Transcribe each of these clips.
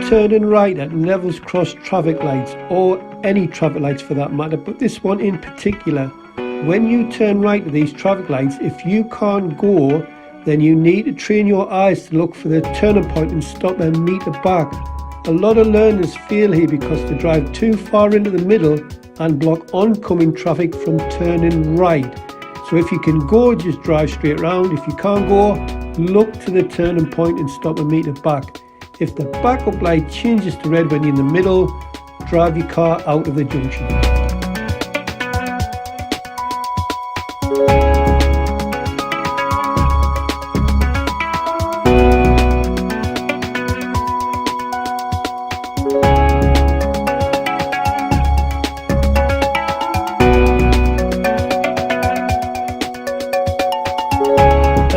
Turning right at Neville's Cross traffic lights, or any traffic lights for that matter, but this one in particular. When you turn right at these traffic lights, if you can't go, then you need to train your eyes to look for the turning point and stop a meter back. A lot of learners fail here because they drive too far into the middle and block oncoming traffic from turning right. So if you can go, just drive straight round. If you can't go, look to the turning point and stop a meter back. If the backup light changes to red when you're in the middle, drive your car out of the junction.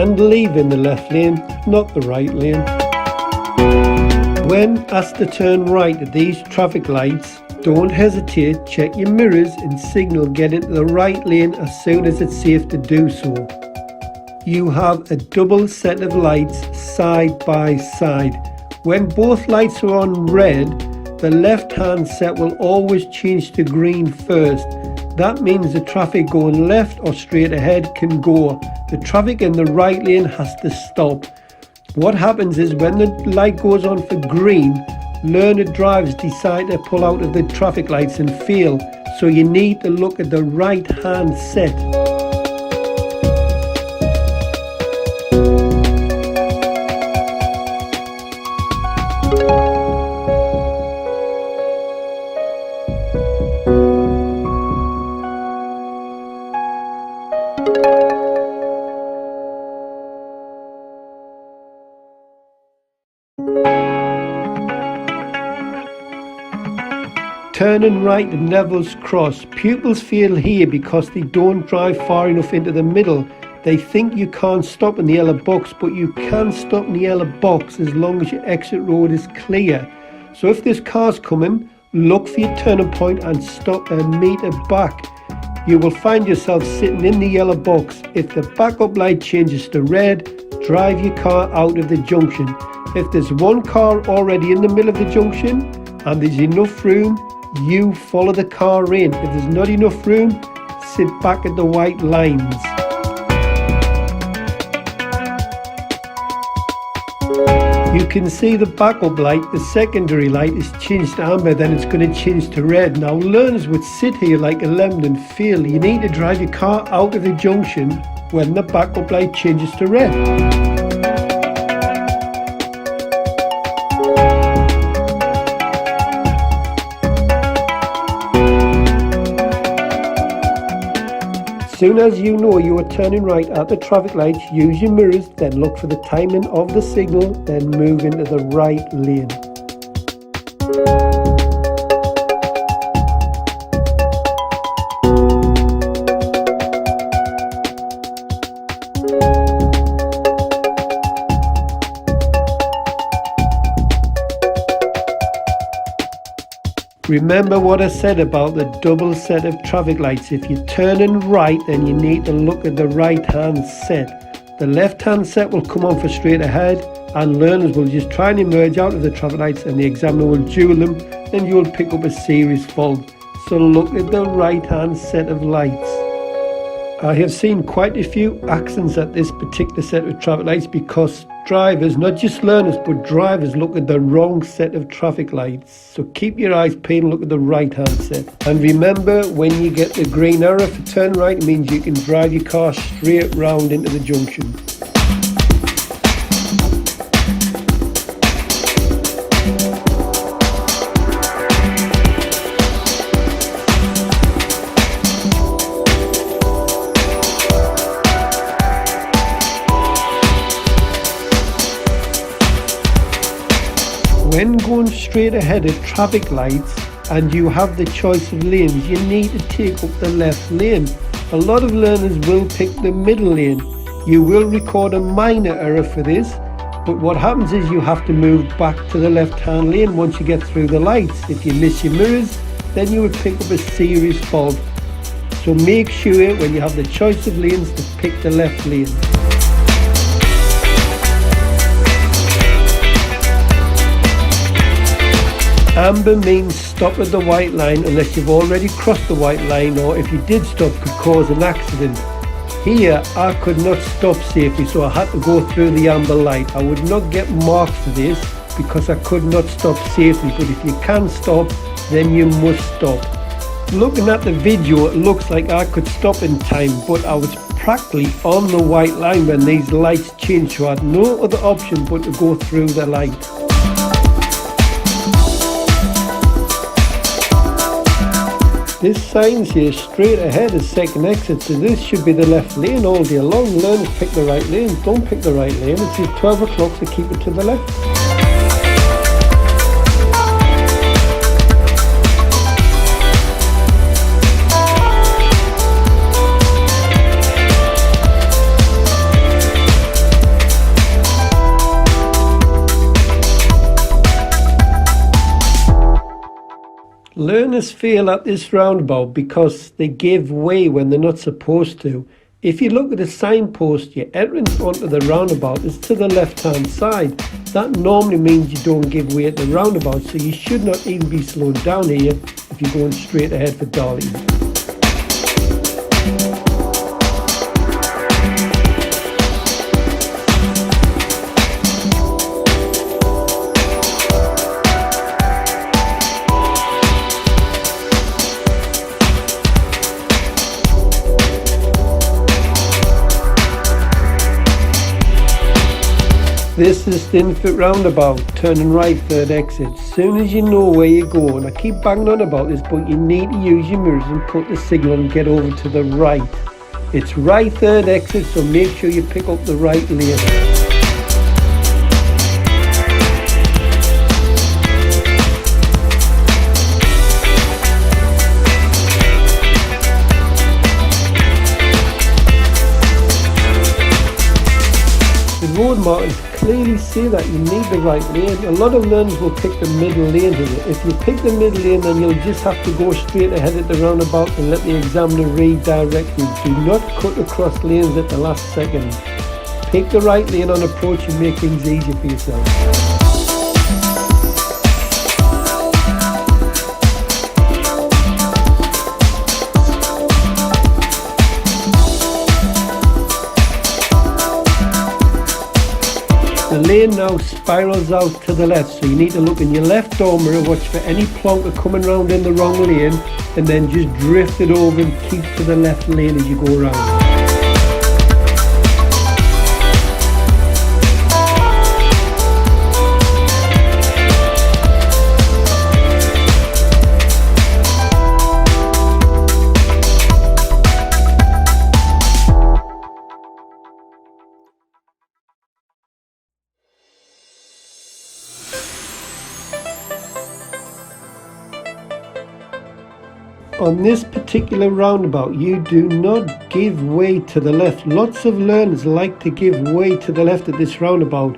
And leave in the left lane, not the right lane. When asked to turn right at these traffic lights, don't hesitate, check your mirrors and signal get into the right lane as soon as it's safe to do so. You have a double set of lights side by side. When both lights are on red, the left hand set will always change to green first. That means the traffic going left or straight ahead can go. The traffic in the right lane has to stop. What happens is when the light goes on for green, learner drivers decide to pull out of the traffic lights and fail. So you need to look at the right hand set. Turning right at Neville's Cross. Pupils fail here because they don't drive far enough into the middle. They think you can't stop in the yellow box, but you can stop in the yellow box as long as your exit road is clear. So if this car's coming, look for your turning point and stop a meter back. You will find yourself sitting in the yellow box. If the backup light changes to red, drive your car out of the junction. If there's one car already in the middle of the junction and there's enough room, you follow the car in. If there's not enough room, sit back at the white lines. You can see the backup light, the secondary light is changed to amber, then it's going to change to red. Now learners would sit here like a lemon and fail. You need to drive your car out of the junction when the backup light changes to red. Soon as you know you are turning right at the traffic lights, use your mirrors, then look for the timing of the signal, then move into the right lane. Remember what I said about the double set of traffic lights. If you're turning right, then you need to look at the right hand set. The left hand set will come on for straight ahead, and learners will just try and emerge out of the traffic lights and the examiner will duel them, then you will pick up a serious fault. So look at the right hand set of lights. I have seen quite a few accidents at this particular set of traffic lights because drivers, not just learners, but drivers look at the wrong set of traffic lights. So keep your eyes peeled and look at the right hand set. And remember, when you get the green arrow for turn right, it means you can drive your car straight round into the junction. When going straight ahead at traffic lights and you have the choice of lanes, you need to take up the left lane. A lot of learners will pick the middle lane. You will record a minor error for this, but what happens is you have to move back to the left-hand lane once you get through the lights. If you miss your mirrors, then you would pick up a serious fault. So So make sure when you have the choice of lanes to pick the left lane. Amber means stop at the white line unless you've already crossed the white line, or if you did stop could cause an accident. Here I could not stop safely, so I had to go through the amber light. I would not get marked for this because I could not stop safely, but if you can stop, then you must stop. Looking at the video, it looks like I could stop in time, but I was practically on the white line when these lights changed, so I had no other option but to go through the light. This sign says straight ahead is second exit, so this should be the left lane all day long. Learners pick the right lane, don't pick the right lane. It says 12 o'clock, so keep it to the left. Learners fail at this roundabout because they give way when they're not supposed to. If you look at the signpost, your entrance onto the roundabout is to the left hand side. That normally means you don't give way at the roundabout, so you should not even be slowed down here if you're going straight ahead for Darley. This is Stinfoot roundabout, turning right third exit. Soon as you know where you're going, I keep banging on about this, but you need to use your mirrors and put the signal and get over to the right. It's right third exit, so make sure you pick up the right lane. Road markings clearly say that you need the right lane. A lot of learners will pick the middle lane here. If you pick the middle lane, then you'll just have to go straight ahead at the roundabout and let the examiner redirect you. Do not cut across lanes at the last second. Pick the right lane on approach and make things easier for yourself. The lane now spirals out to the left, so you need to look in your left door mirror, watch for any plonker coming round in the wrong lane, and then just drift it over and keep to the left lane as you go around. On this particular roundabout, you do not give way to the left. Lots of learners like to give way to the left at this roundabout.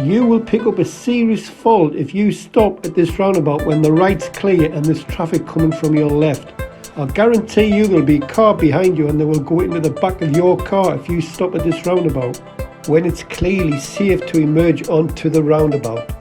You will pick up a serious fault if you stop at this roundabout when the right's clear and there's traffic coming from your left. I'll guarantee you there'll be a car behind you and they will go into the back of your car if you stop at this roundabout when it's clearly safe to emerge onto the roundabout.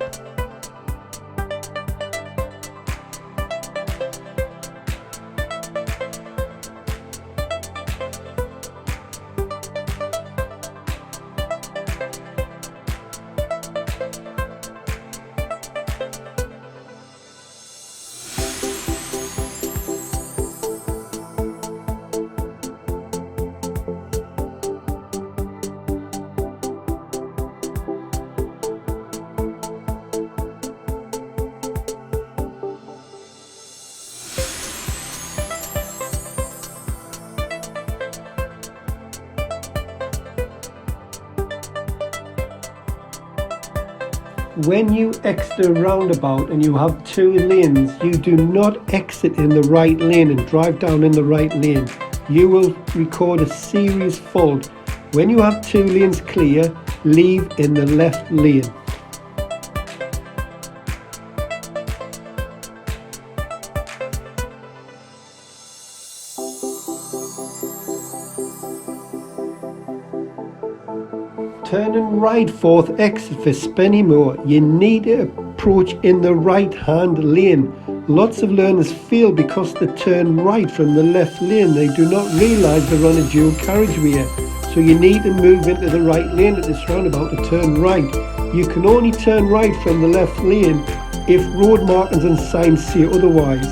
When you exit a roundabout and you have two lanes, you do not exit in the right lane and drive down in the right lane. You will record a serious fault. When you have two lanes clear, leave in the left lane. Turning right fourth exit for Spennymoor, you need to approach in the right hand lane. Lots of learners fail because they turn right from the left lane. They do not realise they're on a dual carriageway. So you need to move into the right lane at this roundabout to turn right. You can only turn right from the left lane if road markings and signs say otherwise.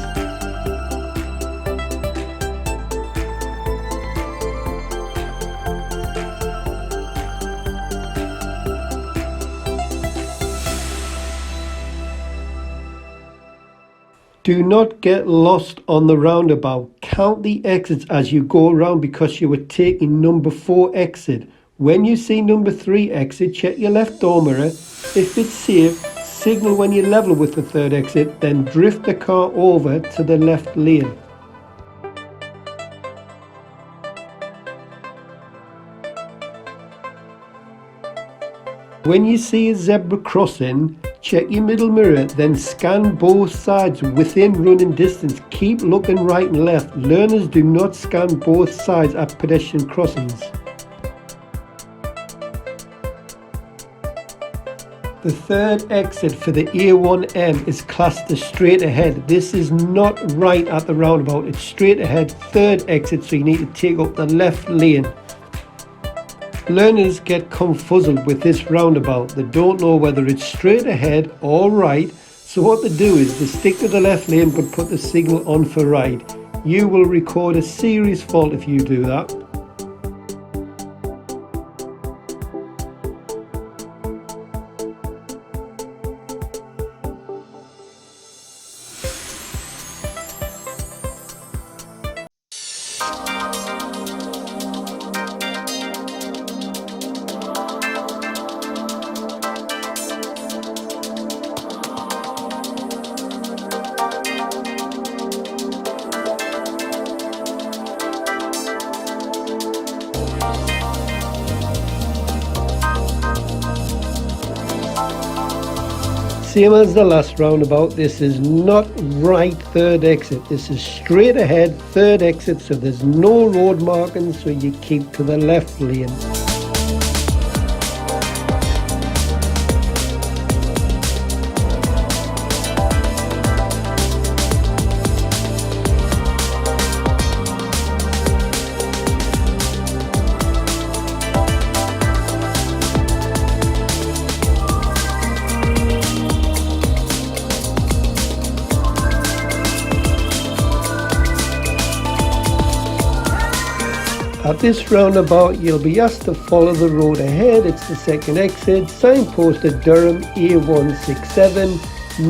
Do not get lost on the roundabout. Count the exits as you go around because you were taking number 4 exit. When you see number 3 exit, check your left door mirror. If it's safe, signal when you level with the 3rd exit, then drift the car over to the left lane. When you see a zebra crossing, check your middle mirror, then scan both sides within running distance. Keep looking right and left. Learners do not scan both sides at pedestrian crossings. The 3rd exit for the A1M is classed as straight ahead. This is not right at the roundabout, it's straight ahead, 3rd exit, so you need to take up the left lane. Learners get confuzzled with this roundabout. They don't know whether it's straight ahead or right, so what they do is they stick to the left lane but put the signal on for right. You will record a serious fault if you do that. Same as the last roundabout, this is not right 3rd exit. This is straight ahead 3rd exit, so there's no road markings, so you keep to the left lane. At this roundabout, you'll be asked to follow the road ahead. It's the 2nd exit, signposted Durham A167,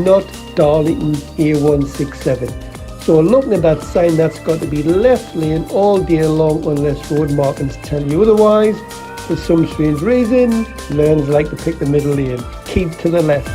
not Darlington A167. So looking at that sign, that's got to be left lane all day long unless road markings tell you otherwise. For some strange reason, learners like to pick the middle lane. Keep to the left.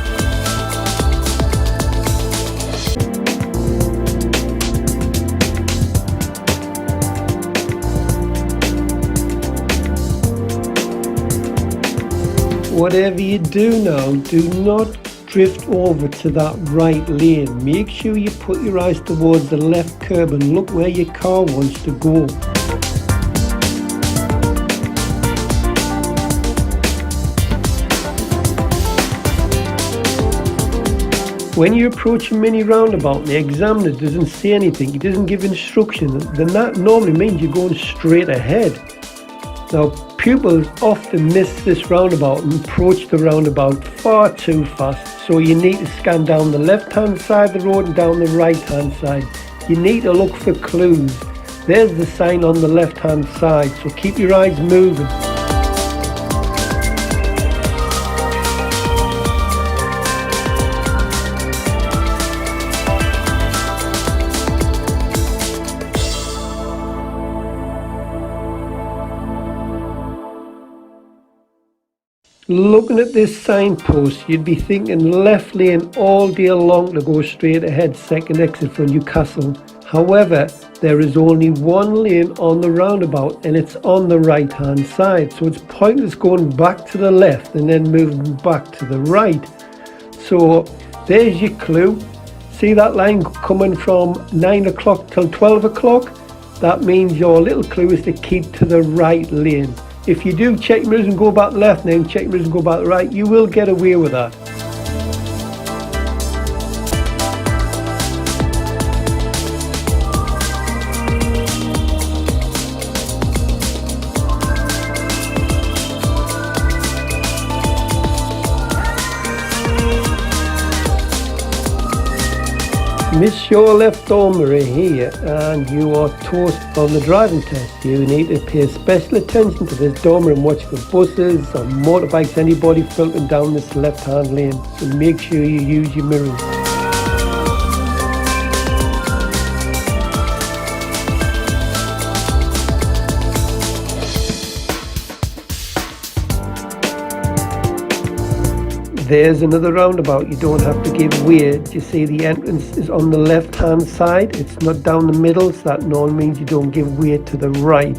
Whatever you do now, do not drift over to that right lane. Make sure you put your eyes towards the left curb and look where your car wants to go. When you approach a mini roundabout and the examiner doesn't say anything, he doesn't give instructions, then that normally means you're going straight ahead. Now, pupils often miss this roundabout and approach the roundabout far too fast, so you need to scan down the left hand side of the road and down the right hand side. You need to look for clues. There's the sign on the left hand side, so keep your eyes moving. Looking at this signpost, you'd be thinking left lane all day long to go straight ahead, 2nd exit for Newcastle. However, there is only one lane on the roundabout and it's on the right hand side, so it's pointless going back to the left and then moving back to the right. So there's your clue. See that line coming from 9 o'clock till 12 o'clock? That means your little clue is to keep to the right lane. If you do check your mirrors and go back left now, check your mirrors and go back right, you will get away with that. Miss your left door mirror here and you are toast on the driving test. You need to pay special attention to this door mirror and watch for buses or motorbikes, anybody filtering down this left hand lane. So make sure you use your mirrors. There's another roundabout. You don't have to give way. You see the entrance is on the left hand side. It's not down the middle, so that normally means you don't give way to the right.